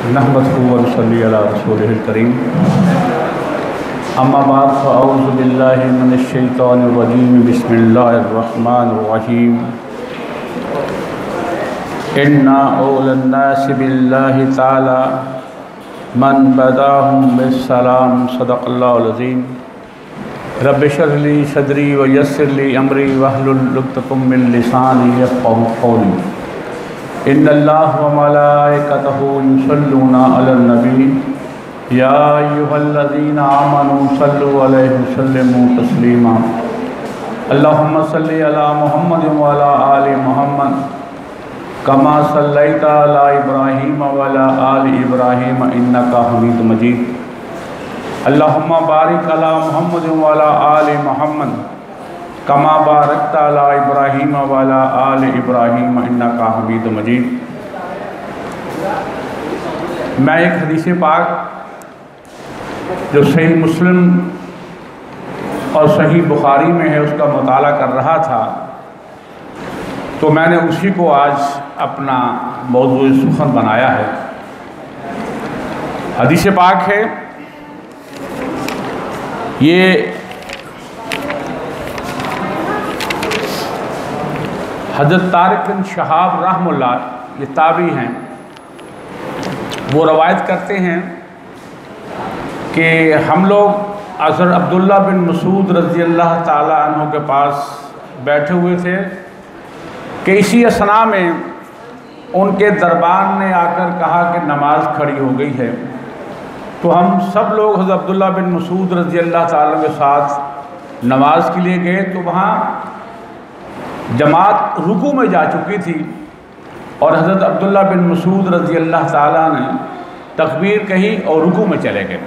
नहमदुहु व नसल्ली अला रसूलिहिल करीम। अम्मा बाद फ़अऊज़ु बिल्लाहि मिनश शैतानिर रजीम। बिस्मिल्लाहिर रहमानिर रहीम। इन्ना औलन नासि बिल्लाहि ताला मन बदाहुम बिस्सलाम। सदक़ल्लाहुल अज़ीम। रब्बि इश्रह ली सदरी व यस्सिर ली अमरी वहलुल उक़दतम मिन लिसानी यफ़क़हू क़ौली। इन्नल्लाह व मलाइकतहु युसल्लूना अलन नबी या अय्युहल्लज़ीना आमनू सल्लु अलैहि व सल्लिमू तस्लीमा। अल्लाहुम्मा सल्लि अला मुहम्मद व अला आलि मुहम्मद कमा सल्लैता अला इब्राहीम व अला आलि इब्राहीम इन्नका हमीदुम मजीद। अल्लाहुम्मा बारिक अला मुहम्मद व अला आलि मुहम्मद कमा बारकता अला इब्राहीम व अला आलि इब्राहीम इन्नका हमीदुम मजीद। मैं एक हदीस पाक जो सही मुस्लिम और सही बुखारी में है उसका मुताला कर रहा था, तो मैंने उसी को आज अपना मौजूद सुखन बनाया है। हदीस पाक है ये हज़रत तारिक बिन शहाब रहमतुल्लाह, ये ताबी हैं, वो रवायत करते हैं कि हम लोग हज़रत अब्दुल्ला बिन मसूद रज़ी अल्लाह ताला अन्हु के पास बैठे हुए थे कि इसी असना में उनके दरबार ने आकर कहा कि नमाज खड़ी हो गई है। तो हम सब लोग हज़रत अब्दुल्ला बिन मसूद रज़ी अल्लाह ताला के साथ नमाज के लिए गए, तो वहाँ जमात रुकू में जा चुकी थी और हज़रत अब्दुल्ला बिन मसूद रज़ी अल्लाह ताला ने तकबीर कही और रुकू में चले गए।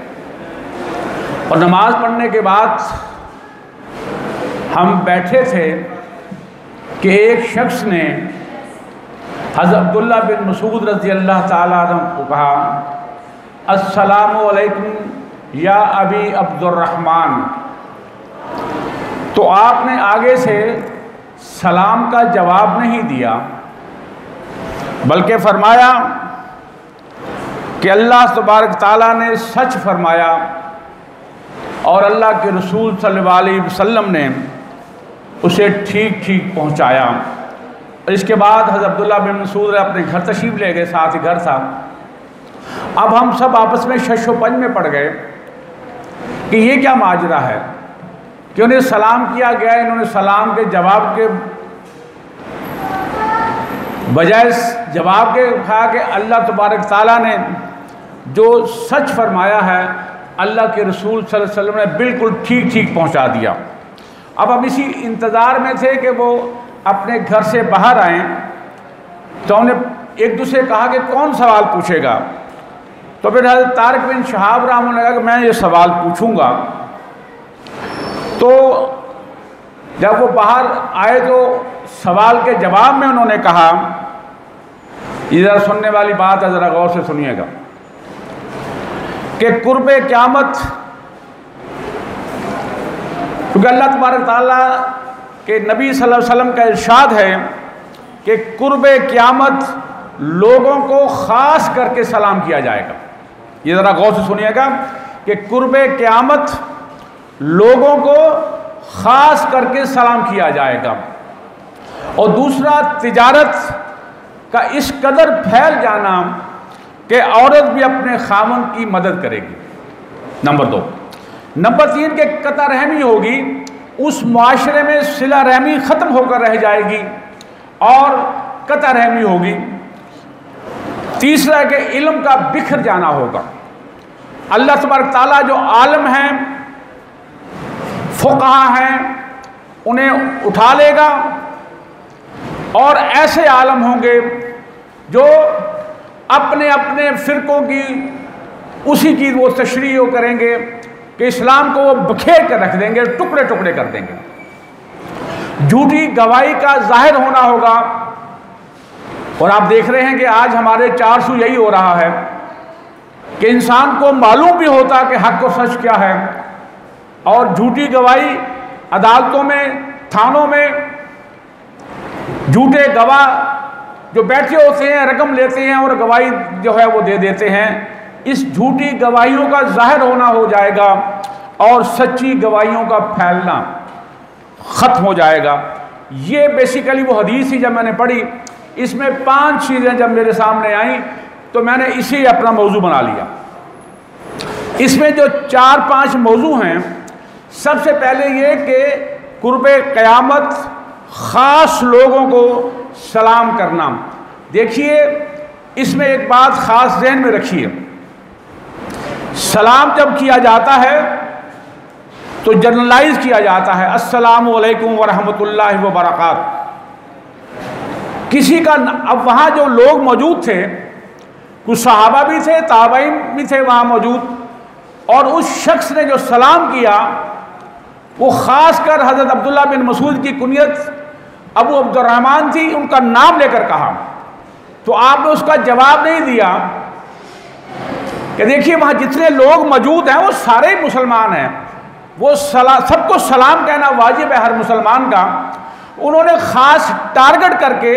और नमाज पढ़ने के बाद हम बैठे थे कि एक शख्स ने हज़रत अब्दुल्ला बिन मसूद रज़ी अल्लाह ताला को कहा, अस्सलामु अलैकुम या अबी अब्दुर्रहमान। तो आपने आगे से सलाम का जवाब नहीं दिया, बल्कि फरमाया कि अल्लाह तबारक ताला ने सच फरमाया और अल्लाह के रसूल सल्लल्लाहु अलैहि वसल्लम ने उसे ठीक ठीक पहुंचाया। और इसके बाद हज़रत अब्दुल्ला बिन मसूद अपने घर तशरीफ़ ले गए, साथ ही घर था। अब हम सब आपस में शशोपंज में पड़ गए कि ये क्या माजरा है कि उन्हें सलाम किया गया, इन्होंने सलाम के जवाब के बजाय जवाब के कहा कि अल्लाह तबारक ताला ने जो सच फरमाया है अल्लाह के रसूल सल्लल्लाहु अलैहि वसल्लम ने बिल्कुल ठीक ठीक पहुंचा दिया। अब हम इसी इंतज़ार में थे कि वो अपने घर से बाहर आएँ, तो उन्होंने एक दूसरे कहा कि कौन सवाल पूछेगा। तो फिर हज़रत तारिक बिन शहाब रहमतुल्लाह ने कहा कि मैं ये सवाल पूछूंगा। तो जब वो बाहर आए तो सवाल के जवाब में उन्होंने कहा, इधर सुनने वाली बात है, ज़रा गौर से सुनिएगा, कि कुर्बे क़यामत, क्योंकि अल्लाह तबारक ताला के नबी सल्लल्लाहु अलैहि वसल्लम का इरशाद है कि कुर्बे क़यामत लोगों को ख़ास करके सलाम किया जाएगा। ये ज़रा गौर से सुनिएगा कि कुर्बे क़यामत लोगों को ख़ास करके सलाम किया जाएगा। और दूसरा, तिजारत का इस कदर फैल जाना कि औरत भी अपने खामन की मदद करेगी। नंबर 2। नंबर 3 के कता रहमी होगी, उस मुआशरे में सिला रहमी ख़त्म होकर रह जाएगी और कता रहमी होगी। तीसरा कि इल्म का बिखर जाना होगा। अल्लाह तबारक ताला जो आलम हैं, फुक़हा हैं, उन्हें उठा लेगा और ऐसे आलम होंगे जो अपने अपने फ़िरक़ों की उसी की वो तशरीह करेंगे कि इस्लाम को वो बखेर कर रख देंगे, टुकड़े टुकड़े कर देंगे। झूठी गवाही का ज़ाहिर होना होगा। और आप देख रहे हैं कि आज हमारे 400 यही हो रहा है कि इंसान को मालूम भी होता कि हक़ और सच क्या है, और झूठी गवाही अदालतों में, थानों में झूठे गवाह जो बैठे होते हैं, रकम लेते हैं और गवाही जो है वो दे देते हैं। इस झूठी गवाहियों का जाहिर होना हो जाएगा और सच्ची गवाहियों का फैलना ख़त्म हो जाएगा। ये बेसिकली वो हदीस ही जब मैंने पढ़ी, इसमें 5 चीज़ें जब मेरे सामने आई तो मैंने इसे अपना मौजू बना लिया। इसमें जो 4-5 मौजू हैं, सबसे पहले ये कि कुर्बे क़यामत ख़ास लोगों को सलाम करना। देखिए, इसमें एक बात ख़ास ज़हन में रखिए, सलाम जब किया जाता है तो जनरलाइज किया जाता है, अस्सलामु अलैकुम व रहमतुल्लाहि व बरकात। किसी का, अब वहाँ जो लोग मौजूद थे, कुछ सहाबा भी थे, ताबईन भी थे वहाँ मौजूद, और उस शख्स ने जो सलाम किया वो ख़ास कर हज़रत अब्दुल्ला बिन मसूद की कुनियत अबू अब्दुर्रहमान थी, उनका नाम लेकर कहा। तो आपने उसका जवाब नहीं दिया कि देखिए वहाँ जितने लोग मौजूद हैं वो सारे मुसलमान हैं, वो सबको सलाम कहना वाजिब है हर मुसलमान का। उन्होंने ख़ास टारगेट करके,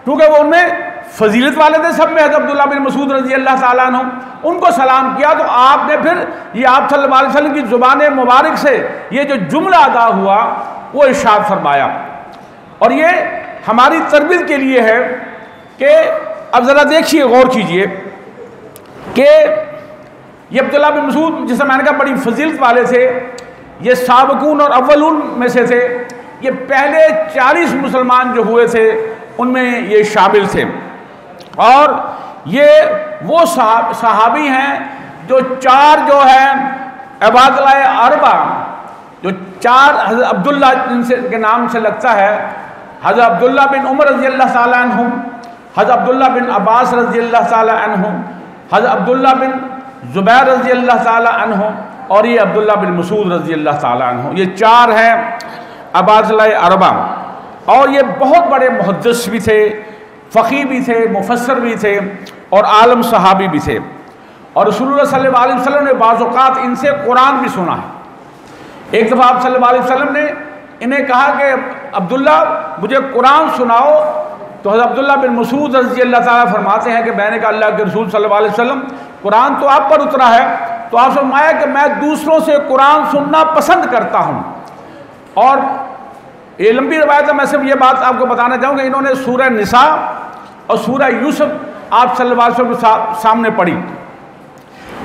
क्योंकि वो उनमें फजीलत वाले थे, सब में हज़रत अब्दुल्ला बिन मसूद रज़ी अल्लाह ताला अन्हु, उनको सलाम किया। तो आपने फिर ये आप सल्लल्लाहु अलैहि वसल्लम की ज़ुबान मुबारक से ये जो जुमला अदा हुआ वो इरशाद फरमाया। और ये हमारी तरबियत के लिए है कि अब ज़रा देखिए, गौर कीजिए कि ये अब्दुल्ला बिन मसूद, जिसे मैंने कहा बड़ी फजीलत वाले थे, ये साबकून और अव्वलून में से थे। ये पहले 40 मुसलमान जो हुए थे उनमें ये शामिल थे। और ये वो सहाबी हैं जो 4 जो है अबादलाए अरबा, जो 4 हज़रत अब्दुल्ला जिनसे के नाम से लगता है, हज़रत अब्दुल्ला बिन उमर रज़ी अल्लाह ताला अन्हु, हज़रत अब्दुल्ला बिन अब्बास रज़ी अल्लाह ताला अन्हु, हज़रत अब्दुल्ला बिन ज़ुबैर रज़ी अल्लाह ताला अन्हु, और ये अब्दुल्ला बिन मसूद रज़ी अल्लाह ताला अन्हु। ये 4 हैं अबादलाए अरबा। और ये बहुत बड़े मुहद्दिस भी थे, फ़क़ीह भी थे, मुफस्सिर भी थे और आलम सहाबी भी थे। और रसूलुल्लाह सल्लल्लाहु अलैहि वसल्लम ने बाज़ औक़ात इनसे कुरान भी सुना है। एक दफ़ा आप सल्लल्लाहु अलैहि वसल्लम ने इन्हें कहा कि अब्दुल्ला मुझे कुरान सुनाओ। तो हज़रत अब्दुल्ला बिन मसूद रज़ी अल्लाह ताला फरमाते हैं कि मैंने कहा अल्लाह के रसूल सल्लल्लाहु अलैहि वसल्लम, कुरान तो आप पर उतरा है। तो आप फरमाया कि मैं दूसरों से कुरान सुनना पसंद करता हूँ। और ये लंबी रवायत है, मैं सिर्फ ये बात आपको बताना चाहूँगा, इन्होंने सूरह निसा और सूरह यूसुफ आप सल्लल्लाहु अलैहि वसल्लम के सामने पढ़ी।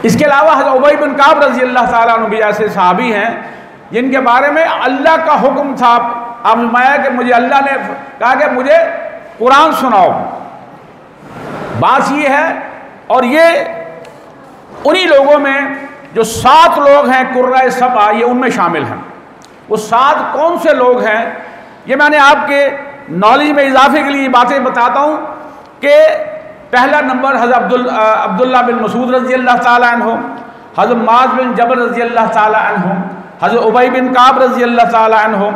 इसके अलावा हज़रत उबई बिन काब रज़ी अल्लाह ताला अन्हु भी ऐसे सहाबी हैं जिनके बारे में अल्लाह का हुक्म था। आप फरमाया कि मुझे अल्लाह ने कहा कि मुझे कुरान सुनाओ। बात ये है, और ये उन्हीं लोगों में जो 7 लोग हैं कुर्रा सबा, ये उनमें शामिल हैं। वो 7 कौन से लोग हैं, ये मैंने आपके नॉलेज में इजाफे के लिए बातें बताता हूँ कि पहला नंबर हज़रत अब्दुल्ला बिन मसूद रज़ी अल्लाह ताला अन्हु, हज़रत मुआज़ बिन जबल रज़ी अल्लाह ताला अन्हु, हज़रत उबई बिन काब रज़ी अल्लाह ताला अन्हु,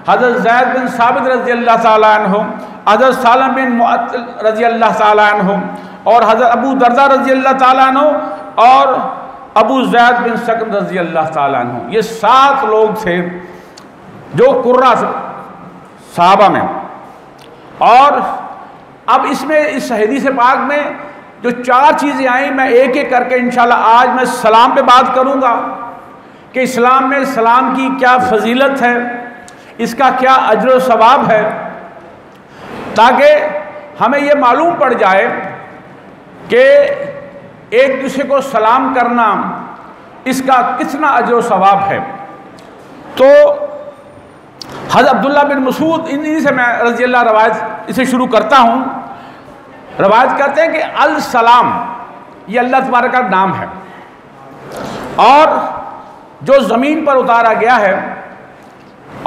हज़रत ज़ैद बिन साबित रज़ी अल्लाह ताला अन्हु, हज़रत सालम बिन मुअत्तिल रज़ी अल्लाह ताला अन्हु, और हज़रत अबू दरदा रज़ी अल्लाह ताला अन्हु, और अबू ज़ैद बिन सकन रज़ी अल्लाह ताला अन्हु। ये 7 लोग थे जो कुर्रा सहाबा में। और अब इसमें इस हदीस पाक में जो 4 चीज़ें आई, मैं एक एक करके इंशाल्लाह आज मैं सलाम पे बात करूँगा कि इस्लाम में सलाम की क्या फजीलत है, इसका क्या अजर व सवाब है, ताकि हमें ये मालूम पड़ जाए कि एक दूसरे को सलाम करना इसका कितना अजर व सवाब है। तो हज़रत अब्दुल्ला बिन मसूद, इन्हीं से मैं रज़ी अल्लाह रवायत इसे शुरू करता हूँ। रवायत कहते हैं कि अल सलाम ये अल्लाह तबारक का नाम है और जो ज़मीन पर उतारा गया है,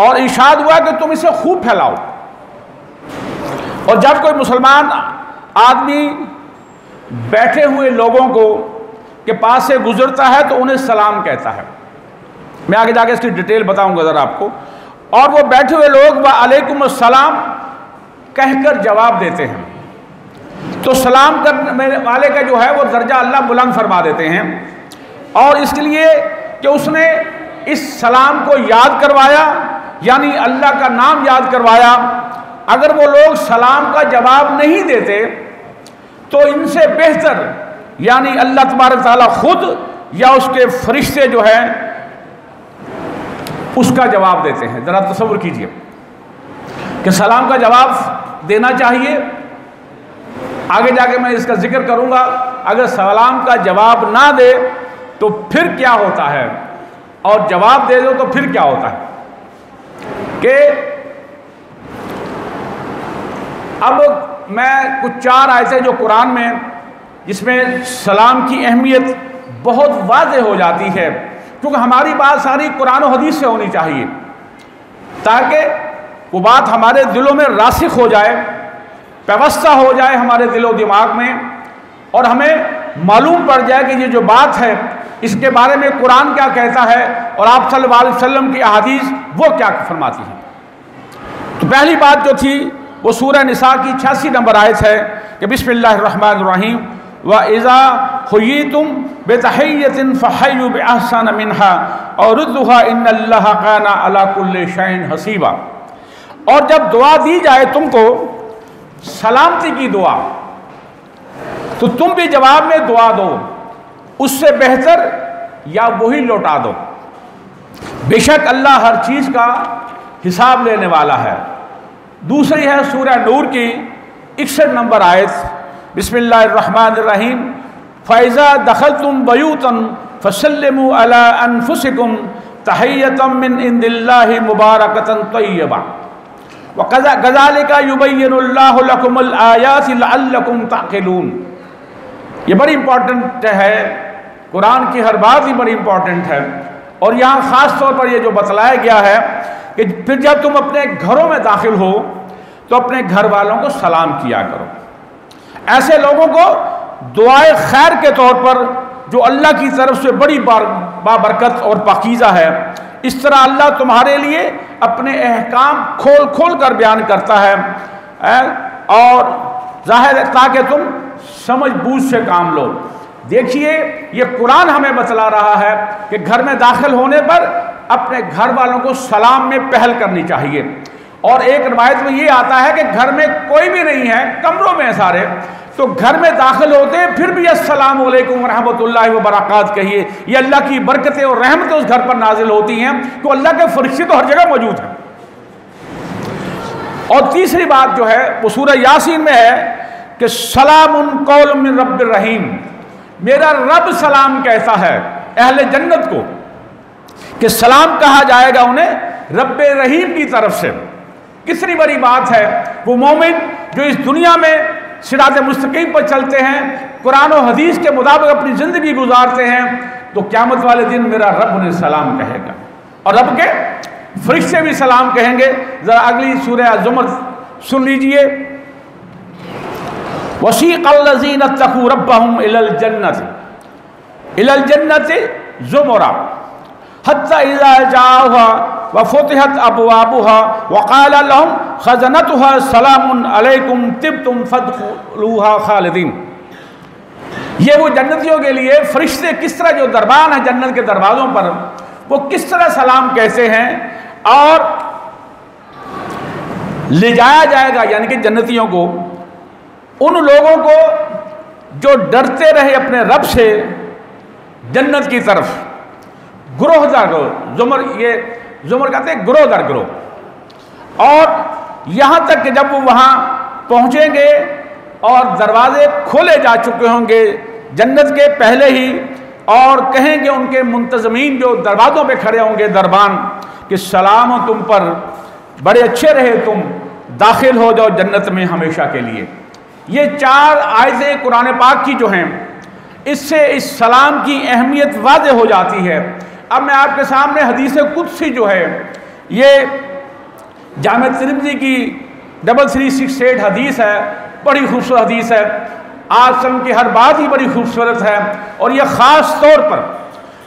और इरशाद हुआ कि तुम इसे खूब फैलाओ। और जब कोई मुसलमान आदमी बैठे हुए लोगों को के पास से गुजरता है तो उन्हें सलाम कहता है। मैं आगे जाके इसकी डिटेल बताऊंगा ज़रा आपको। और वो बैठे हुए लोग व अलैकुम अस्सलाम कहकर जवाब देते हैं। तो सलाम करने वाले का जो है वो दर्जा अल्लाह बुलंद फरमा देते हैं। और इसके लिए कि उसने इस सलाम को याद करवाया, यानी अल्लाह का नाम याद करवाया, अगर वो लोग सलाम का जवाब नहीं देते तो इनसे बेहतर यानी अल्लाह तबारक ताला खुद या उसके फरिश्ते जो है उसका जवाब देते हैं। ज़रा तसव्वुर कीजिए कि सलाम का जवाब देना चाहिए। आगे जाके मैं इसका जिक्र करूंगा। अगर सलाम का जवाब ना दे तो फिर क्या होता है, और जवाब दे दो तो फिर क्या होता है। कि अब मैं कुछ 4 आयतें जो कुरान में, जिसमें सलाम की अहमियत बहुत वाज़ेह हो जाती है, क्योंकि हमारी बात सारी कुरान और हदीस से होनी चाहिए ताकि वो बात हमारे दिलों में रासिख हो जाए, व्यवस्था हो जाए हमारे दिलो दिमाग में, और हमें मालूम पड़ जाए कि ये जो बात है इसके बारे में कुरान क्या कहता है और आप सल्लल्लाहु अलैहि वसल्लम की अहादीस वो क्या फरमाती हैं। तो पहली बात जो थी वो सूरह निसा की 86 नंबर आयत है कि बिस्मिल्लाहिर्रहमानिर्रहीम व इज़ा हुय्यितुम बितहिय्यतिन फहय्यु बिअहसन मिनहा और रुद्दुहा इन्नल्लाहा काना अला कुल्लि शैइन हसीबा। और जब दुआ दी जाए तुमको सलामती की दुआ, तो तुम भी जवाब में दुआ दो, उससे बेहतर या वही लौटा दो। बेशक अल्लाह हर चीज़ का हिसाब लेने वाला है। दूसरी है सूरह नूर की 61 नंबर आयत, बिस्मिल्लाहिर्रहमानिर्रहीम फ़ैज़ा दखलतुम बयूतन फसल्लिमू अला अनफुसिकुम तहिय्यतम मिन इंदिल्लाहि मुबारकतन तय्यबा व कज़ालिका युबय्यिनुल्लाहु लकुमुल आयाति लअल्लकुम ताक़िलून। ये बड़ी इंपॉर्टेंट है, कुरान की हर बात ही बड़ी इंपॉर्टेंट है। और यहाँ ख़ास तौर पर ये जो बतलाया गया है कि फिर जब तुम अपने घरों में दाखिल हो तो अपने घर वालों को सलाम किया करो। ऐसे लोगों को दुआए खैर के तौर पर, जो अल्लाह की तरफ से बड़ी बाबरकत और पाकीज़ा है, इस तरह अल्लाह तुम्हारे लिए अपने अहकाम खोल खोल कर बयान करता है और जाहिर है ताकि तुम समझ बूझ से काम लो। देखिए ये कुरान हमें बतला रहा है कि घर में दाखिल होने पर अपने घर वालों को सलाम में पहल करनी चाहिए। और एक रवायत में ये आता है कि घर में कोई भी नहीं है, कमरों में सारे, तो घर में दाखिल होते फिर भी अस्सलामु अलैकुम रहमतुल्लाहि व बरकात कहिए। ये अल्लाह की बरकतें और रहमतें उस घर पर नाजिल होती हैं, तो अल्लाह के फरिश्ते तो हर जगह मौजूद हैं। और तीसरी बात जो है वो सूरह यासीन में है कि सलामुन कौलुम मिन रब्बिर रहीम, मेरा रब सलाम कहता है अहले जन्नत को कि सलाम कहा जाएगा उन्हें रब्बे रहीम की तरफ से। कितनी बड़ी बात है। वो मोमिन जो इस दुनिया में सिरात मुस्तकीम पर चलते हैं, कुरान और हदीस के मुताबिक अपनी ज़िंदगी गुजारते हैं, तो क़यामत वाले दिन मेरा रब उन्हें सलाम कहेगा और रब के फरिश्ते भी सलाम कहेंगे। ज़रा अगली सूरह ज़ुमर सुन लीजिए, वसीक़ल्लज़ीना तक़ू रब्बहुम इलल जन्नति ज़ुमरा हत्ता इज़ा जाऊहा व फुतिहत अबवाबुहा व क़ाला लहुम ख़ज़नतुहा सलामुन अलैकुम तिब्तुम फ़दख़ुलूहा ख़ालिदीन। ये वो जन्नतियों के लिए फरिश्ते किस तरह, जो दरबान है जन्नत के दरवाज़ों पर, वो किस तरह सलाम कहते हैं। और ले जाया जाएगा यानी कि जन्नतियों को, उन लोगों को जो डरते रहे अपने रब से, जन्नत की तरफ, ग्रोह दर ग्रोह, जुमर कहते हैं ग्रोह दर ग्रोह। और यहाँ तक कि जब वो वहाँ पहुँचेंगे और दरवाजे खोले जा चुके होंगे जन्नत के पहले ही, और कहेंगे उनके मुंतज़मीन जो दरवाज़ों पे खड़े होंगे दरबान कि सलाम हो तुम पर, बड़े अच्छे रहे तुम, दाखिल हो जाओ जन्नत में हमेशा के लिए। ये 4 आयतें कुरान पाक की जो हैं, इससे इस सलाम की अहमियत वाज़ेह हो जाती है। अब मैं आपके सामने हदीस कुदसी जो है, ये जामे तिरमिज़ी की 3368 हदीस है, बड़ी खूबसूरत हदीस है। आज सल्लम की हर बात ही बड़ी खूबसूरत है। और यह ख़ास तौर पर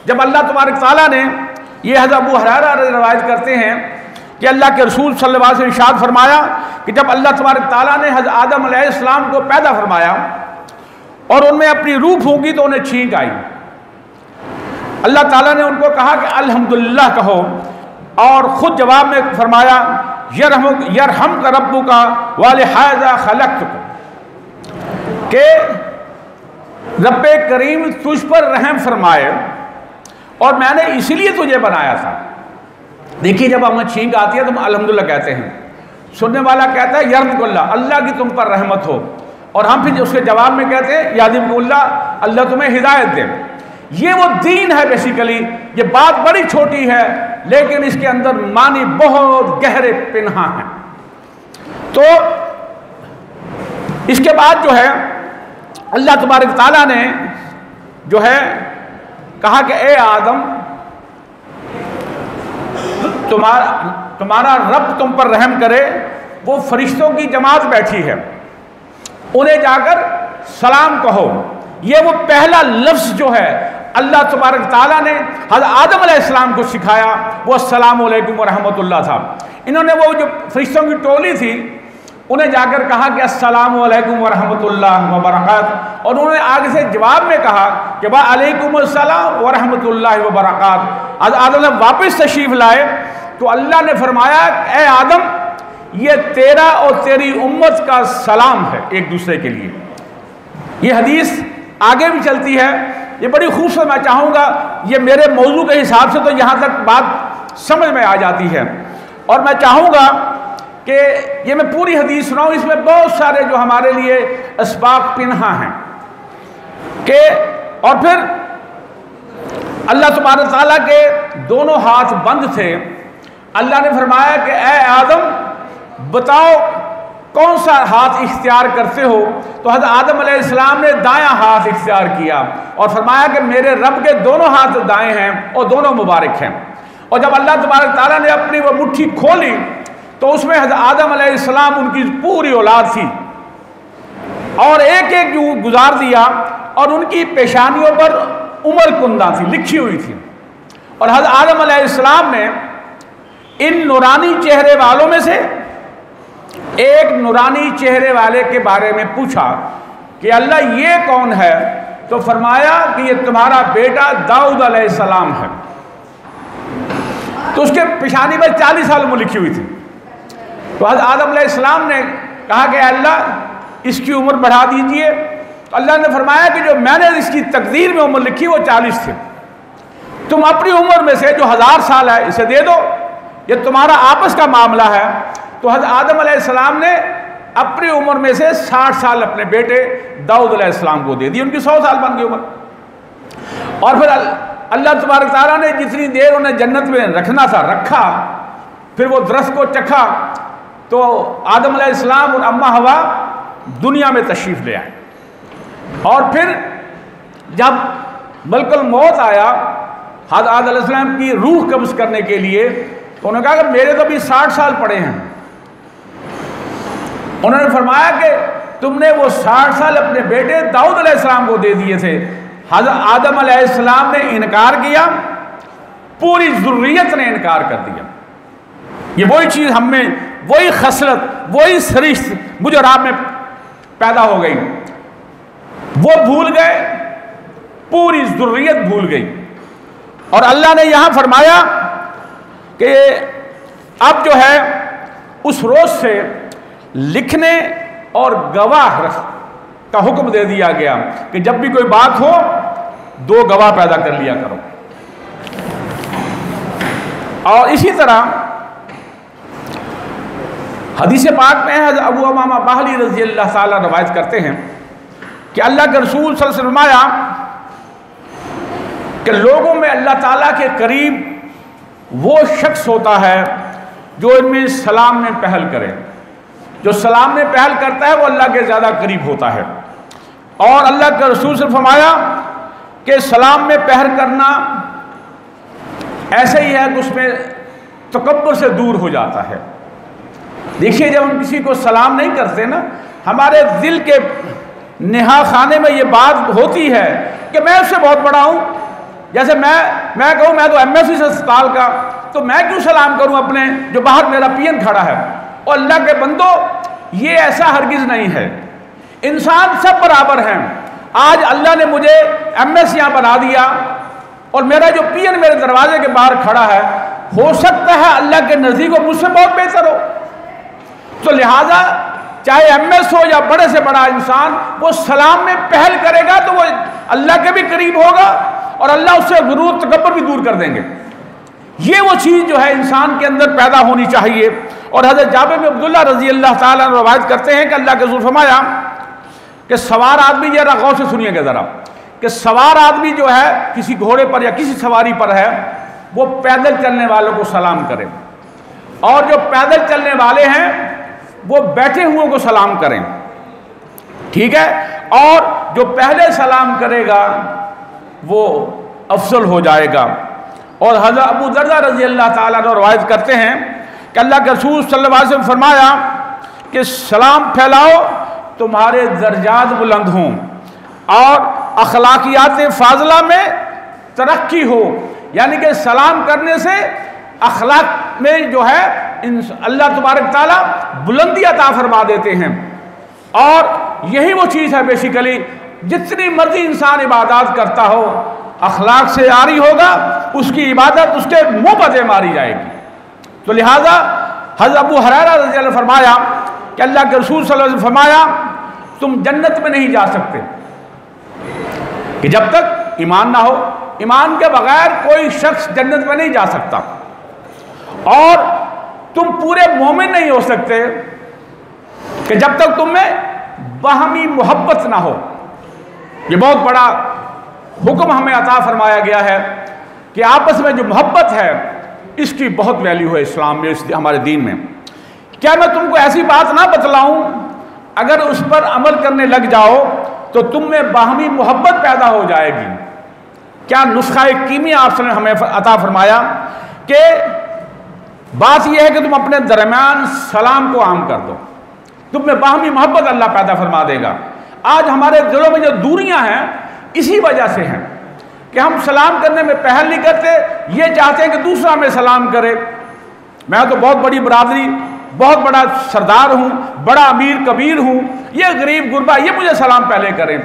जब अल्लाह तबारक ताला ने, ये हज़रत अबू हुरैरा रवायत करते हैं कि अल्लाह के रसूल सल्लल्लाहु अलैहि वसल्लम ने इरशाद फरमाया कि जब अल्लाह तबारक ताला ने हज़रत आदम अलैहिस्सलाम को पैदा फरमाया और उनमें अपनी रूह फूंकी तो उन्हें छींक आई। अल्लाह ताला ने उनको कहा कि अल्हम्दुलिल्लाह कहो, और ख़ुद जवाब में फरमाया यरहम का रब्बु का वालिहाज़ा खलक़्तुक, के रब्बे करीम तुझ पर रहम फरमाए और मैंने इसलिए तुझे बनाया था। देखिए, जब हमें छींक आती है तो हम अल्हम्दुलिल्लाह कहते हैं, सुनने वाला कहता है यर्हमुकुल्लाह, अल्लाह की तुम पर रहमत हो, और हम फिर उसके जवाब में कहते हैं यादिमुकुल्लाह, अल्लाह तुम्हें हिदायत दे। ये वो दीन है बेसिकली। ये बात बड़ी छोटी है लेकिन इसके अंदर मानी बहुत गहरे पिन्हा हैं। तो इसके बाद जो है अल्लाह तबारक ताला ने जो है कहा कि ए आदम, तुम्हारा रब तुम पर रहम करे। वो फरिश्तों की जमात बैठी है, उन्हें जाकर सलाम कहो। ये वो पहला लफ्ज़ जो है अल्लाह तबारक ताला ने हज़रत आदम अलैहिस्सलाम को सिखाया, वो अस्सलामु अलैकुम व रहमतुल्लाह था। इन्होंने वो जो फरिश्तों की टोली थी उन्हें जाकर कहा कि अस्सलामु अलैकुम व रहमतुल्लाह व बरकात, और उन्होंने आगे से जवाब में कहा कि वा अलैकुम अस्सलाम व रहमतुल्लाह व बरकात। आदम ने वापस तशरीफ़ लाए तो अल्लाह ने फरमाया, ए आदम, ये तेरा और तेरी उम्मत का सलाम है एक दूसरे के लिए। ये हदीस आगे भी चलती है, ये बड़ी खूबसूरत। मैं चाहूँगा ये मेरे मौजू के हिसाब से तो यहाँ तक बात समझ में आ जाती है, और मैं चाहूँगा कि ये मैं पूरी हदीस सुनाऊँ। इसमें बहुत सारे जो हमारे लिए असबाब पिन्हा हैं कि, और फिर अल्लाह सुब्हानहू तआला के दोनों हाथ बंद थे। अल्लाह ने फरमाया कि ए आदम, बताओ कौन सा हाथ इख्तियार करते हो? तो हज़रत आदम अलैहिस्सलाम ने दायां हाथ इख्तियार किया और फरमाया कि मेरे रब के दोनों हाथ दाएं हैं और दोनों मुबारक हैं। और जब अल्लाह तबारक ताला ने अपनी वो मुट्ठी खोली तो उसमें हज़रत आदम अलैहिस्सलाम, उनकी पूरी औलाद थी, और एक एक गुजार दिया, और उनकी पेशानियों पर उमर कुंदा थी, लिखी हुई थी। और हज़रत आदम अलैहिस्सलाम ने इन नूरानी चेहरे वालों में से एक नूरानी चेहरे वाले के बारे में पूछा कि अल्लाह ये कौन है? तो फरमाया कि ये तुम्हारा बेटा दाऊद अलैहिस्सलाम है। तो उसके पेशानी पर 40 साल उम्र लिखी हुई थी। तो हज़रत आदम अलैहिस्सलाम ने कहा कि अल्लाह इसकी उम्र बढ़ा दीजिए। तो अल्लाह ने फरमाया कि जो मैंने इसकी तकदीर में उम्र लिखी वो 40 थी, तुम अपनी उम्र में से जो 1000 साल है इसे दे दो, ये तुम्हारा आपस का मामला है। तो हज़रत आदम अलैहिस्सलाम ने अपनी उम्र में से 60 साल अपने बेटे दाऊद अलैहिस्सलाम को दे दी, उनकी 100 साल बन गई उम्र। और फिर अल्लाह तबारक ताला ने जितनी देर उन्हें जन्नत में रखना था रखा, फिर वो दरख्त को चखा तो आदम अलैहिस्सलाम और अम्मा हवा दुनिया में तशरीफ़ ले आए। और फिर जब मलकुल मौत आया हज़रत आदम अलैहिस्सलाम की रूह कब्ज़ करने के लिए, तो उन्होंने कहा कि मेरे तो भी 60 साल पड़े हैं। उन्होंने फरमाया कि तुमने वो 60 साल अपने बेटे दाऊद अलैहिस्सलाम को दे दिए थे। हज़रत आदम अलैहिस्सलाम ने इनकार किया, पूरी ज़ुर्रियत ने इनकार कर दिया। ये वही चीज़ हम में, वही खसलत, वही सरिश्त मुझ और आप में पैदा हो गई। वो भूल गए, पूरी ज़ुर्रियत भूल गई। और अल्लाह ने यहाँ फरमाया कि अब जो है उस रोज़ से लिखने और गवाह का हुक्म दे दिया गया कि जब भी कोई बात हो 2 गवाह पैदा कर लिया करो। और इसी तरह हदीस पाक में हज़रत अबू उमामा बाहली रज़ी अल्लाह ताला रवायत करते हैं कि अल्लाह के रसूल सल्लल्लाहु अलैहि वसल्लम फरमाया कि लोगों में अल्लाह ताला के करीब वो शख्स होता है जो इनमें सलाम में पहल करे। जो सलाम में पहल करता है वो अल्लाह के ज़्यादा करीब होता है। और अल्लाह के रसूल से फरमाया कि सलाम में पहल करना ऐसे ही है कि उसमें तकब्बुर से दूर हो जाता है। देखिए, जब हम किसी को सलाम नहीं करते ना, हमारे दिल के नेहा खाने में ये बात होती है कि मैं उससे बहुत बड़ा हूँ। जैसे मैं कहूँ मैं तो MSc से अस्पताल का, तो मैं क्यों सलाम करूँ अपने जो बाहर मेरा PN खड़ा है। और अल्लाह के बंदो, ये ऐसा हरगिज़ नहीं है। इंसान सब बराबर हैं। आज अल्लाह ने मुझे MS यहाँ बना दिया और मेरा जो PN मेरे दरवाजे के बाहर खड़ा है, हो सकता है अल्लाह के नज़दीक वो मुझसे बहुत बेहतर हो। तो लिहाजा चाहे एमएस हो या बड़े से बड़ा इंसान, वो सलाम में पहल करेगा तो वो अल्लाह के भी करीब होगा और अल्लाह उससे गुरूर तकब्बुर भी दूर कर देंगे। ये वो चीज़ जो है इंसान के अंदर पैदा होनी चाहिए। और हज़रत जाबिर बिन अब्दुल्लाह रज़ी अल्लाह ताला अन्हु रवायत करते हैं कि अल्लाह के रसूल फरमाया कि सवार आदमी, जरा गौर से सुनिएगा ज़रा, कि सवार आदमी जो है किसी घोड़े पर या किसी सवारी पर है, वो पैदल चलने वालों को सलाम करे, और जो पैदल चलने वाले हैं वो बैठे हुओं को सलाम करें, ठीक है। और जो पहले सलाम करेगा वो अफजल हो जाएगा। और हज़रत अबू दरदा रज़ी अल्लाह ताला अन्हु रवायत करते हैं कि अल्लाह के रसूल सल्लल्लाहु अलैहि वसल्लम फरमाया कि सलाम फैलाओ तुम्हारे दर्जात बुलंद हों और अखलाकियात फाजला में तरक्की हो। यानी कि सलाम करने से अखलाक में जो है अल्लाह तबारक ताला बुलंदी अता फरमा देते हैं। और यही वो चीज़ है बेसिकली, जितनी मर्जी इंसान इबादत करता हो, अखलाक से आरी होगा, उसकी इबादत उसके मुंह पर दे मारी जाएगी। तो लिहाजा हज़रत अबू हुरैरा रज़ी अल्लाह फरमाया कि अल्लाह के रसूल सल्लल्लाहु अलैहि वसल्लम फरमाया तुम जन्नत में नहीं जा सकते कि जब तक ईमान ना हो। ईमान के बगैर कोई शख्स जन्नत में नहीं जा सकता। और तुम पूरे मोमिन नहीं हो सकते कि जब तक तुम में बाहमी मोहब्बत ना हो। ये बहुत बड़ा हुक्म हमें अता फरमाया गया है कि आपस में जो मोहब्बत है इसकी बहुत वैल्यू है इस्लाम में, इस हमारे दीन में। क्या मैं तुमको ऐसी बात ना बतलाऊं, अगर उस पर अमल करने लग जाओ तो तुम में बाहमी मोहब्बत पैदा हो जाएगी। क्या नुस्खा कीमिया आपने हमें अता फरमाया कि बात यह है कि तुम अपने दरमियान सलाम को आम कर दो, तुम में बाहमी मोहब्बत अल्लाह पैदा फरमा देगा। आज हमारे दिलों में जो दूरियां हैं इसी वजह से हैं कि हम सलाम करने में पहल नहीं करते, ये चाहते हैं कि दूसरा हमें सलाम करे। मैं तो बहुत बड़ी बरादरी, बहुत बड़ा सरदार हूँ, बड़ा अमीर कबीर हूँ, ये गरीब गुरबा ये मुझे सलाम पहले करें।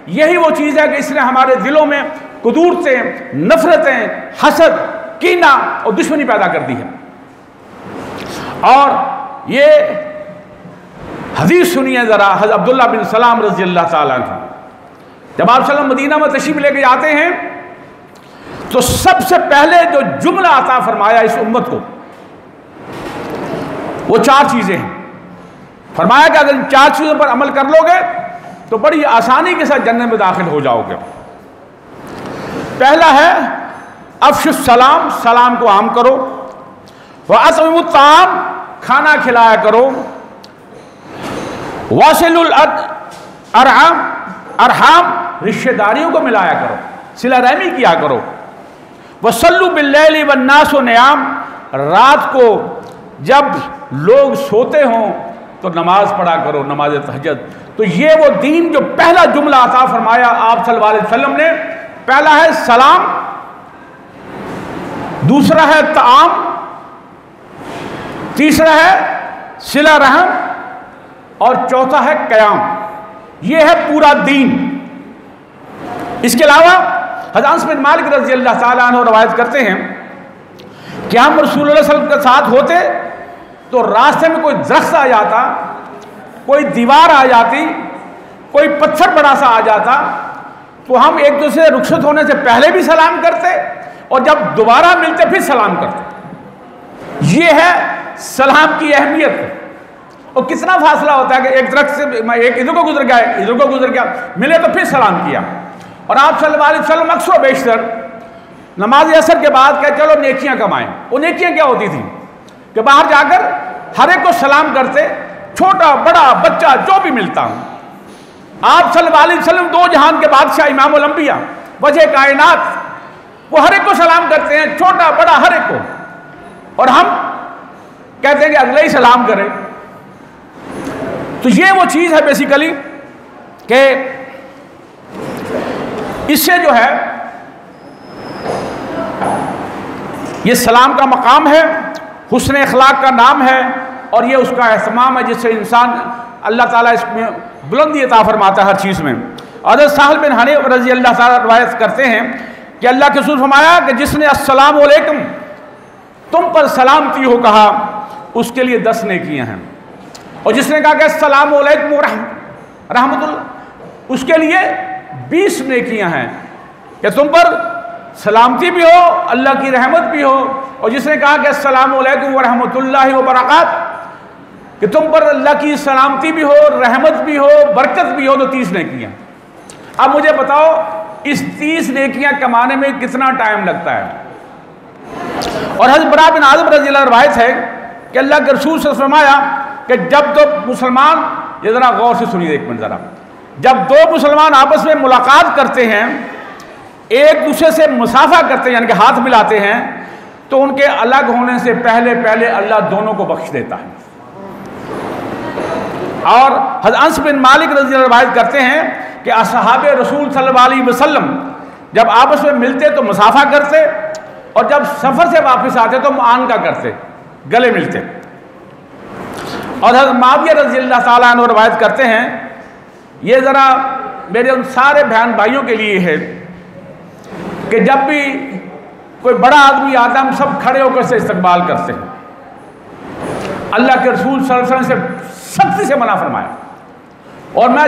यही वो चीज़ है कि इसने हमारे दिलों में कुदूरतें, नफरतें, हसद, कीना और दुश्मनी पैदा कर दी है। और ये हदीस सुनिए ज़रा, हज़रत अब्दुल्लाह बिन सलाम रज़ी अल्लाह ताला अन्हु जब आप सल्लम मदीना में तशरीफ लेके जाते हैं तो सबसे पहले जो जुमला अता फरमाया इस उम्मत को वो 4 चीज़ें हैं। फरमाया कि अगर इन 4 चीज़ों पर अमल कर लोगे तो बड़ी आसानी के साथ जन्नत में दाखिल हो जाओगे। पहला है अफ़शुस सलाम, सलाम को आम करो। व अतइमुत ताम, खाना खिलाया करो। वासिलुल अरहम, अरहम रिश्तेदारियों को मिलाया करो, सिला रहमी किया करो। वसल्लु बिल्लैलि वन्नासु नियाम, रात को जब लोग सोते हों तो नमाज पढ़ा करो, नमाज तहज्जुद। तो ये वो दीन जो पहला जुमला अता फरमाया आप सल्लल्लाहु अलैहि वसल्लम ने, पहला है सलाम, दूसरा है ताम, तीसरा है सिला रहम और चौथा है क़याम। ये है पूरा दीन। इसके अलावा हज़रत अनस बिन मालिक रज़ी अल्लाह ताला अन्हु रवायत करते हैं कि हम रसूलुल्लाह सल्लल्लाहु अलैहि वसल्लम के साथ होते तो रास्ते में कोई दरख्त आ जाता, कोई दीवार आ जाती, कोई पत्थर बड़ा सा आ जाता, तो हम एक दूसरे रुखसत होने से पहले भी सलाम करते और जब दोबारा मिलते फिर सलाम करते। ये है सलाम की अहमियत। और कितना फासला होता है कि एक दरख्त से एक इधर को गुजर गया, इधर को गुजर गया, मिले तो फिर सलाम किया। और आप सल्लल्लाहु अलैहि वसल्लम अक्सर बेशतर नमाज असर के बाद कहे चलो नेकियां कमाएं। वो नेकियां क्या होती थी कि बाहर जाकर हर एक को सलाम करते, छोटा बड़ा बच्चा जो भी मिलता हूं। आप सल्लल्लाहु अलैहि वसल्लम दो जहान के बादशाह इमामुल अंबिया वजह कायनात, वो हर एक को सलाम करते हैं, छोटा बड़ा हर एक को। और हम कहते हैं कि अगले ही सलाम करें। तो ये वो चीज़ है बेसिकली कि इससे जो है ये सलाम का मकाम है, हुस्न अखलाक का नाम है और ये उसका एहतमाम है जिससे इंसान अल्लाह ताला इसमें बुलंदी अता फरमाता है हर चीज़ में। हज़रत साहल बिन हनीफ रज़ी अल्लाह ताला रवायत करते हैं कि अल्लाह के रसूल फरमाया कि जिसने अस्सलाम वालेकुम तुम पर सलामती हो कहा, उसके लिए 10 नेकियां हैं। और जिसने कहा कि अस्सलामु अलैकुम रहमतुल्लाह, उसके लिए 20 नेकियां हैं कि तुम पर सलामती भी हो, अल्लाह की रहमत भी हो। और जिसने कहा कि अस्सलामु अलैकुम रहमतुल्लाहि व बरकात, कि तुम पर अल्लाह की सलामती भी हो, रहमत भी हो, बरकत भी हो, तो 30 नेकियां। अब मुझे बताओ इस 30 नेकियां कमाने में कितना टाइम लगता है। और हज़रत बरा बिन आज़िब रज़ियल्लाहु अन्हु रवायत है कि अल्लाह के रसूल से फरमाया कि जब दो मुसलमान, ये ज़रा गौर से सुनिए एक मिनट ज़रा, जब 2 मुसलमान आपस में मुलाकात करते हैं, एक दूसरे से मुसाफा करते हैं, यानी कि हाथ मिलाते हैं, तो उनके अलग होने से पहले पहले अल्लाह दोनों को बख्श देता है। और हज़रत अनस बिन मालिक रज़ियल्लाहु अन्हु रवायत करते हैं कि असहाबे रसूल सल्लल्लाहु अलैहि वसल्लम जब आपस में मिलते तो मुसाफा करते, और जब सफ़र से वापस आते तो मुआनका करते, गले मिलते। और हज़रत मुआविया रज़ियल्लाहु ताला अन्हु रवायत करते हैं, ये ज़रा मेरे उन सारे बहन भाइयों के लिए है कि जब भी कोई बड़ा आदमी आता है हम सब खड़े होकर से इस्तकबाल करते हैं। अल्लाह के रसूल सल्लल्लाहु अलैहि वसल्लम से सख्ती से मना फरमाया। और मैं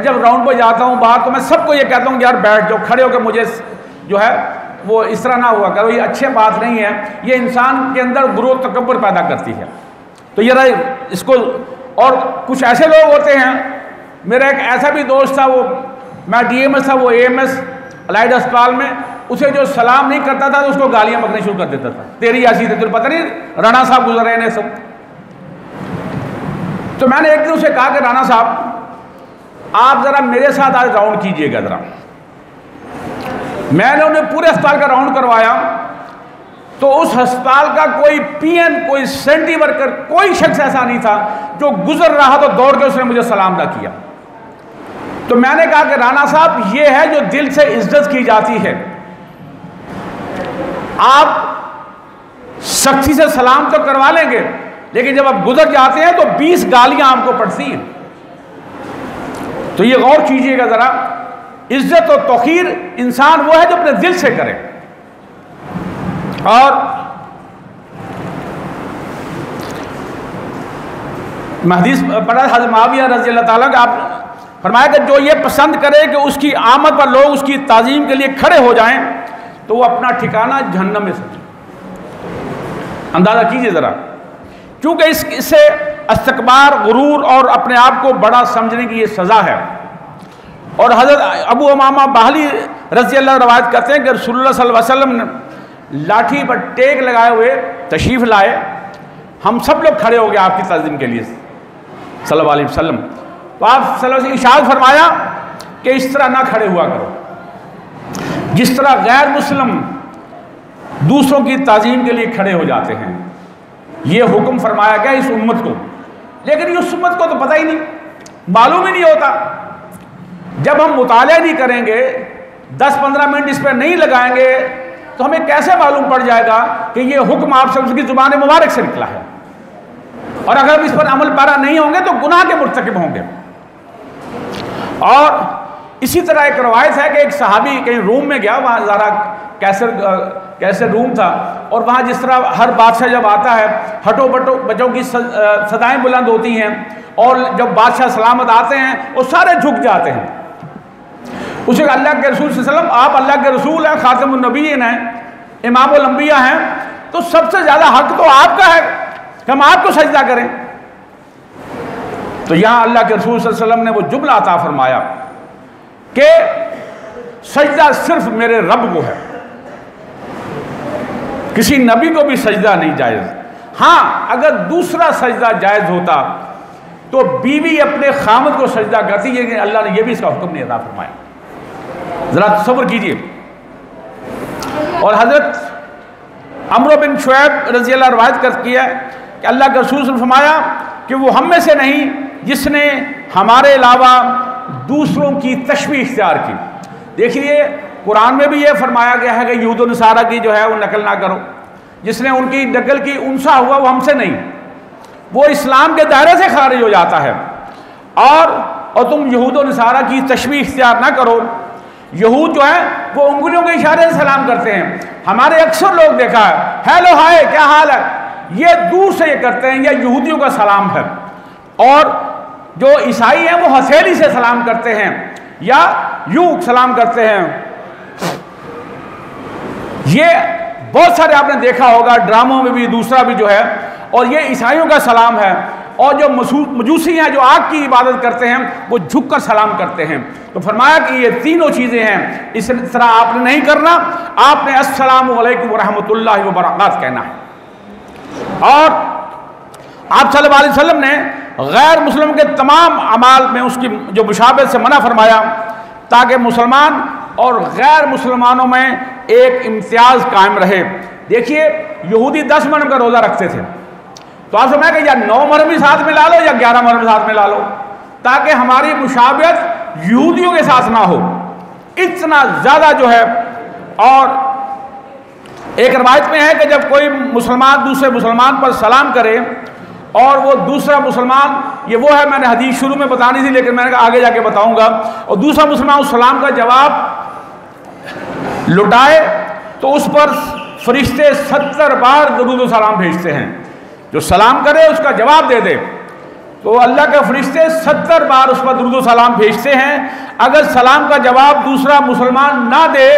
जब राउंड पर जाता हूँ बाहर, तो मैं सबको ये कहता हूँ यार बैठ जाओ, खड़े होकर मुझे जो है वो इस तरह ना हुआ करो, ये अच्छी बात नहीं है, ये इंसान के अंदर गुरूर तकब्बुर पैदा करती है। तो ये रहा इसको। और कुछ ऐसे लोग होते हैं, मेरा एक ऐसा भी दोस्त था, वो मैं DMS था, वो AMS अलाइड अस्पताल में, उसे जो सलाम नहीं करता था तो उसको गालियां बकनी शुरू कर देता था, तेरी ऐसी थी, तुझे पता नहीं राणा साहब गुजर रहे हैं सब। तो मैंने एक दिन उसे कहा कि राणा साहब आप ज़रा मेरे साथ आज राउंड कीजिएगा ज़रा। मैंने उन्हें पूरे अस्पताल का राउंड करवाया, तो उस अस्पताल का कोई PN, कोई सेंटी वर्कर, कोई शख्स ऐसा नहीं था जो गुजर रहा तो दौड़ के उसने मुझे सलाम ना किया। तो मैंने कहा कि राणा साहब ये है जो दिल से इज्जत की जाती है, आप सख्ती से सलाम तो करवा लेंगे, लेकिन जब आप गुजर जाते हैं तो 20 गालियां आपको पड़ती हैं। तो ये गौर कीजिएगा जरा, इज्जत और तौकीर इंसान वो है जो अपने दिल से करे। और हदीस पढ़ा हज़रत मुआविया रज़ियल्लाहु ताला का, आप फरमाया कि जो ये पसंद करे कि उसकी आमद पर लोग उसकी ताज़ीम के लिए खड़े हो जाएं, तो वो अपना ठिकाना जहन्नम में समझे। अंदाज़ा कीजिए ज़रा, क्योंकि इससे इस्तकबार, गुरूर और अपने आप को बड़ा समझने की ये सज़ा है। और हज़रत अबू उमामा बाहली रज़ियल्लाहु अन्हु रवायत करते हैं कि रसूलुल्लाह सल्लल्लाहु अलैहि वसल्लम ने लाठी पर टेक लगाए हुए तशरीफ़ लाए, हम सब लोग खड़े हो गए आपकी ताज़ीम के लिए सल्लल्लाहु अलैहि वसल्लम। तो आप सल्लल्लाहु अलैहि वसल्लम इरशाद फरमाया कि इस तरह ना खड़े हुआ करो जिस तरह गैर मुस्लिम दूसरों की ताज़ीम के लिए खड़े हो जाते हैं। ये हुक्म फरमाया गया इस उम्मत को, लेकिन ये उस उम्मत को तो पता ही नहीं, मालूम ही नहीं होता। जब हम मुताला नहीं करेंगे, 10-15 मिनट इस पर नहीं लगाएंगे, तो हमें कैसे मालूम पड़ जाएगा कि ये हुक्म आपसे उसकी ज़ुबान मुबारक से निकला है। और अगर इस पर अमल पैरा नहीं होंगे तो गुनाह के मुर्तकिब होंगे। और इसी तरह एक रवायत है कि एक सहाबी कहीं रूम में गया, वहाँ ज़रा कैसर रूम था, और वहाँ जिस तरह हर बादशाह जब आता है हटो बटो बच्चों की सदाएं बुलंद होती हैं, और जब बादशाह सलामत आते हैं वो सारे झुक जाते हैं। उसे अल्लाह के रसूल सल्लल्लाहु अलैहि वसल्लम, आप अल्लाह के रसूल हैं, खातमुन नबीय्यीन हैं, इमामुल अंबिया हैं, तो सबसे ज़्यादा हक तो आपका है कि हम आपको सजदा करें। तो यहाँ अल्लाह के रसूल सल्लल्लाहु अलैहि वसल्लम ने वो जुमला अता फरमाया कि सजदा सिर्फ मेरे रब को है, किसी नबी को भी सजदा नहीं जायज़। हाँ, अगर दूसरा सजदा जायज़ होता तो बीवी अपने खामद को सजदा करती, लेकिन अल्लाह ने यह भी इसका हुक्म नहीं अता फरमाया। ज़रा तसव्वुर कीजिए। और हज़रत अम्र बिन शुएब रज़ियल्लाहु अन्हु रवायत कर किया कि अल्लाह के रसूल ने फरमाया कि वो हम में से नहीं जिसने हमारे अलावा दूसरों की तशबीह इख्तियार की। देखिए कुरान में भी ये फरमाया गया है कि यहूद और नसारा की जो है वो नकल ना करो, जिसने उनकी नकल की उनसा हुआ वो हमसे नहीं, वो इस्लाम के दायरे से खारिज हो जाता है। और तुम यहूद और नसारा की तशबीह इख्तियार ना करो। यहूद जो है वो उंगलियों के इशारे से सलाम करते हैं, हमारे अक्सर लोग देखा है, हेलो हाय क्या हाल है, ये दूर से ये करते हैं, ये यहूदियों का सलाम है। और जो ईसाई हैं वो हथेली से सलाम करते हैं या यूं सलाम करते हैं। ये बहुत सारे आपने देखा होगा ड्रामों में भी, दूसरा भी जो है, और ये ईसाइयों का सलाम है। और जो मजूसी हैं जो आग की इबादत करते हैं वो झुककर सलाम करते हैं। तो फरमाया कि ये तीनों चीज़ें हैं, इस तरह आपने नहीं करना, आपने अस्सलामु अलैकुम व रहमतुल्लाहि व बरकात कहना है। और आप सल्लल्लाहु अलैहि वसल्लम ने गैर मुस्लिम के तमाम अमाल में उसकी जो मुशाबहत से मना फरमाया, ताकि मुसलमान और गैर मुसलमानों में एक इम्तियाज़ कायम रहे। देखिए यहूदी 10 मुहर्रम का रोज़ा रखते थे, तो आप समझ कि या 9 मुहर्रम भी साथ में ला लो या 11 मुहर्रम साथ में ला लो, ताकि हमारी मुशाबहत यहूदियों के साथ ना हो, इतना ज़्यादा जो है। और एक रवायत में है कि जब कोई मुसलमान दूसरे मुसलमान पर सलाम करे और वो दूसरा मुसलमान, ये वो है, मैंने हदीस शुरू में बतानी थी लेकिन मैंने कहा आगे जाके बताऊंगा, और दूसरा मुसलमान उस सलाम का जवाब लुटाए तो उस पर फरिश्ते 70 बार दरूद व सलाम भेजते हैं। जो सलाम करे उसका जवाब दे दे तो अल्लाह के फरिश्ते 70 बार उस पर दरूद व सलाम भेजते हैं। अगर सलाम का जवाब दूसरा मुसलमान ना दे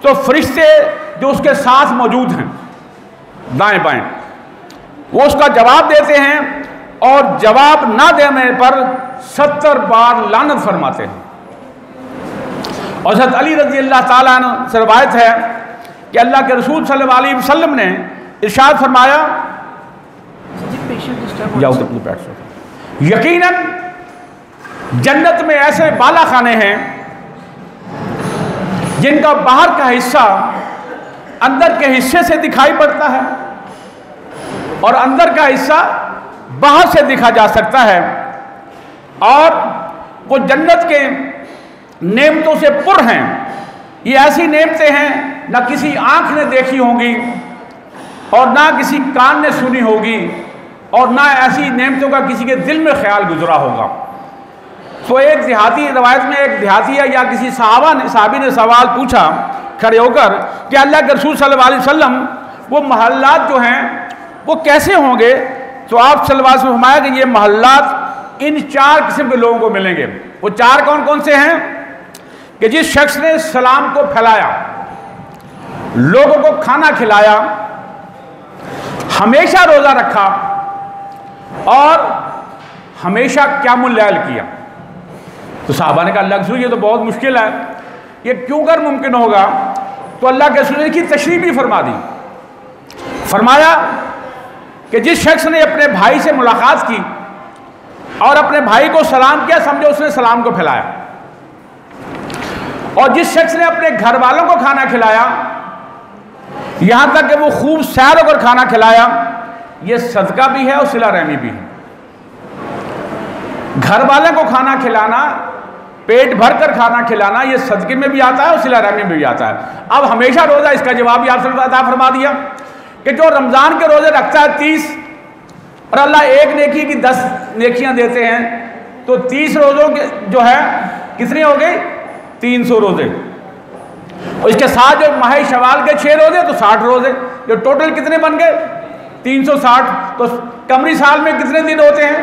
तो फरिश्ते जो उसके साथ मौजूद हैं दाएं बाएं वो उसका जवाब देते हैं, और जवाब ना देने पर 70 बार लानत फरमाते हैं। और हज़रत अली रज़ी अल्लाह ताला अन्हु से रवायत है कि अल्लाह के रसूल सल्लल्लाहु अलैहि वसल्लम ने इरशाद फरमाया, जाओ तो बैठ सकते, यकीनन जन्नत में ऐसे बाला खाने हैं जिनका बाहर का हिस्सा अंदर के हिस्से से दिखाई पड़ता है और अंदर का हिस्सा बाहर से दिखा जा सकता है, और वो जन्नत के नेमतों से पुर हैं। ये ऐसी नेमतें हैं ना किसी आंख ने देखी होंगी और ना किसी कान ने सुनी होगी और ना ऐसी नेमतों का किसी के दिल में ख्याल गुजरा होगा। तो एक देहाती रवायत में एक देहाती है या किसी साहबी ने सवाल पूछा खड़े होकर कि अल्लाह के रसूल सल्लल्लाहु अलैहि वसल्लम वो महल्लात जो हैं वो कैसे होंगे? तो आप सल्लल्लाहु अलैहि वसल्लम फरमाया कि ये महल्लात इन 4 किस्म के लोगों को मिलेंगे। वो 4 कौन कौन से हैं? कि जिस शख्स ने सलाम को फैलाया, लोगों को खाना खिलाया, हमेशा रोज़ा रखा और हमेशा क़यामुल लैल किया। तो साहबा ने कहा अल्लाह के रसूल ये तो बहुत मुश्किल है, ये क्यों कर मुमकिन होगा? तो अल्लाह के रसूल ने की तशरीह भी फरमा दी। फरमाया कि जिस शख्स ने अपने भाई से मुलाकात की और अपने भाई को सलाम किया, समझो उसने सलाम को फैलाया। और जिस शख्स ने अपने घर वालों को खाना खिलाया, यहां तक कि वो खूब सैर होकर खाना खिलाया, ये सदका भी है और सिला रहमी भी है। घर वालों को खाना खिलाना, पेट भर कर खाना खिलाना, ये सदके में भी आता है और सिला रहमी में भी आता है। अब हमेशा रोज़ा, इसका जवाब भी आपसे अता फरमा दिया कि जो रमज़ान के रोज़े रखता है 30 और अल्लाह एक नेकी की 10 नेकियां देते हैं, तो 30 रोज़ों के जो है कितने हो गए? 300 रोज़े। और इसके साथ जो माह शवाल के 6 रोज़े तो 60 रोज़े, जो टोटल कितने बन गए? 360। तो कमरी साल में कितने दिन होते हैं?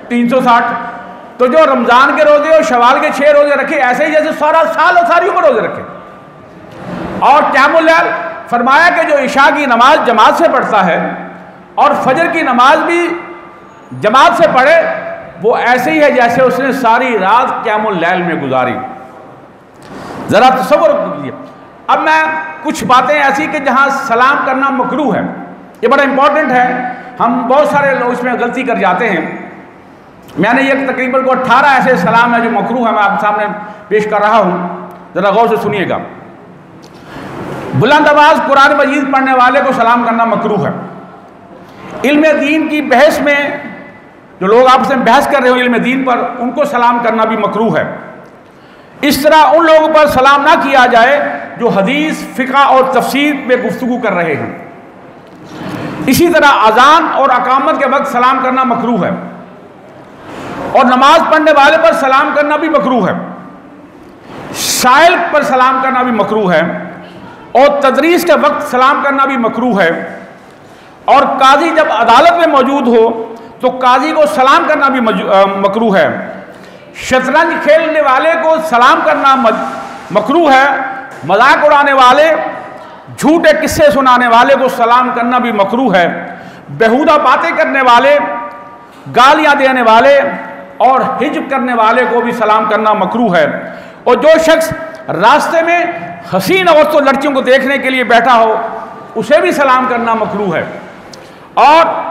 360। तो जो रमज़ान के रोज़े और शवाल के 6 रोज़े रखे, ऐसे ही जैसे सारा साल और सारी उम्र रोज़े रखे। और क़यामुल लैल फरमाया कि जो इशा की नमाज जमात से पढ़ता है और फजर की नमाज भी जमात से पढ़े, वो ऐसे ही है जैसे उसने सारी रात क़यामुल लैल में गुजारी। ज़रा तसव्वुर कीजिए। अब मैं कुछ बातें ऐसी कि जहाँ सलाम करना मकरूह है, ये बड़ा इंपॉर्टेंट है। हम बहुत सारे लोग इसमें गलती कर जाते हैं। मैंने ये तकरीबन को 18 ऐसे सलाम है जो मकरूह है, मैं आपके सामने पेश कर रहा हूँ, ज़रा गौर से सुनिएगा। बुलंद आवाज़ कुरान मजीद पढ़ने वाले को सलाम करना मकरूह है। इल्म दीन की बहस में जो लोग आपस में बहस कर रहे हो इल्म दीन पर, उनको सलाम करना भी मकरूह है। इस तरह उन लोगों पर सलाम ना किया जाए जो हदीस, फ़िक़्ह और तफसीर में गुफ्तगू कर रहे हैं। इसी तरह अज़ान और अकामत के वक्त सलाम करना मकरूह है, और नमाज पढ़ने वाले पर सलाम करना भी मकरूह है। साइल पर सलाम करना भी मकरूह है। और तदरीस के वक्त सलाम करना भी मकरूह है। और काजी जब अदालत में मौजूद हो तो काजी को सलाम करना भी मकरूह है। शतरंज खेलने वाले को सलाम करना मकरूह है। मजाक उड़ाने वाले, झूठे किस्से सुनाने वाले को सलाम करना भी मकरूह है। बेहुदा बातें करने वाले, गालियां देने वाले और हिज्ब करने वाले को भी सलाम करना मकरूह है। और जो शख्स रास्ते में हसीन औरतों लड़कियों को देखने के लिए बैठा हो उसे भी सलाम करना मकरूह है। और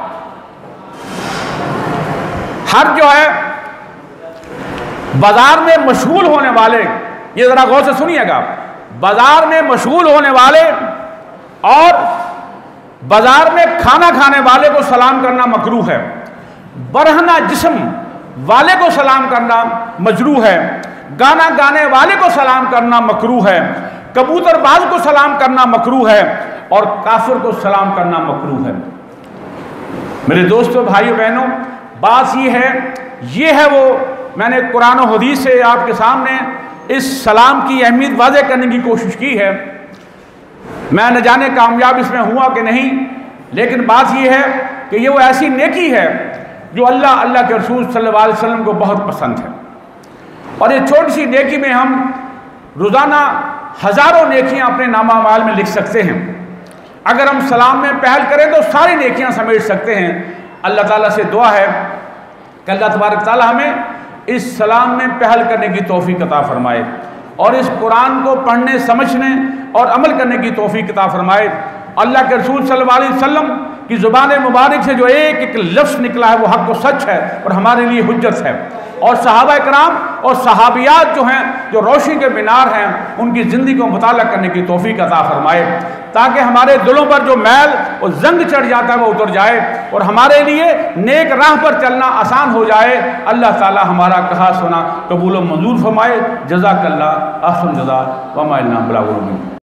हर जो है बाजार में मशगूल होने वाले, ये जरा गौर से सुनिएगा, बाजार में मशगूल होने वाले और बाजार में खाना खाने वाले को सलाम करना मकरूह है। बरहना जिस्म वाले को सलाम करना मजरूह है। गाना गाने वाले को सलाम करना मकरूह है। कबूतरबाज को सलाम करना मकरूह है और काफिर को सलाम करना मकरूह है। मेरे दोस्तों, भाइयों बहनों, बात ये है वो मैंने कुरान और हदीस से आपके सामने इस सलाम की अहमियत वाज़ेह करने की कोशिश की है। मैं न जाने कामयाब इसमें हुआ कि नहीं, लेकिन बात यह है कि ये वो ऐसी नेकी है जो अल्लाह के रसूल सल्लल्लाहु अलैहि वसल्लम को बहुत पसंद है। और ये छोटी सी नेकी में हम रोज़ाना हज़ारों नेकियां अपने नामामाल में लिख सकते हैं। अगर हम सलाम में पहल करें तो सारी नेकियां समेट सकते हैं। अल्लाह ताला से दुआ है कि अल्लाह तबारक ताला हमें इस सलाम में पहल करने की तौफीक अता फरमाए और इस कुरान को पढ़ने, समझने और अमल करने की तौफीक अता फरमाए। अल्लाह के रसूल सल्लल्लाहु अलैहि वसल्लम की ज़ुबान मुबारक से जो एक एक लफ्ज़ निकला है वो हक़ व सच है और हमारे लिए हुज्जत है। और सहाबा कराम और सहाबियात जो हैं, जो रोशनी के मीनार हैं, उनकी ज़िंदगी को मुताला करने की तौफीक अता फरमाए ताकि हमारे दिलों पर जो मैल और जंग चढ़ जाता है वो उतर जाए और हमारे लिए नेक राह पर चलना आसान हो जाए। अल्लाह ताला हमारा कहा सुना कबूल व मंजूर फरमाए। जज़ाकल्लाह, अहसन जज़ा व मा इल्ला बिल